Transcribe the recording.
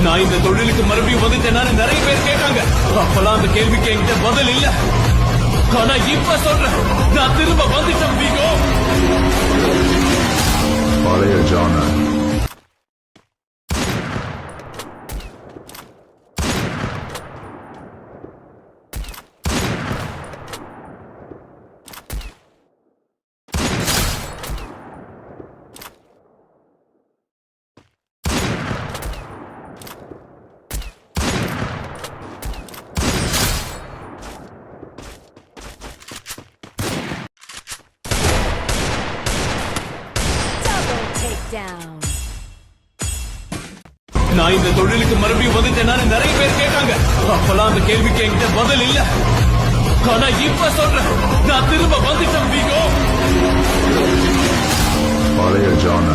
நான் இந்த தொழிலுக்கு மறுபடியும் வந்துட்டேன்னு நிறைய பேர் கேட்டாங்க. அப்பெல்லாம் அந்த கேள்விக்கு என்கிட்ட பதில் இல்ல. ஆனா இப்ப சொல்றேன், நான் திரும்ப வந்துட்டேன் வீகோ. பழைய ஜான Down. நான் இந்த தொழிலுக்கு மறுபடியும் வந்துட்டேன்னு நிறைய பேர் கேட்டாங்க. அப்பெல்லாம் அந்த கேள்விக்கு என்கிட்ட பதில் இல்ல. ஆனா இப்ப சொல்றேன், நான் திரும்ப வந்துட்டேன் வீகோ. பழைய ஜான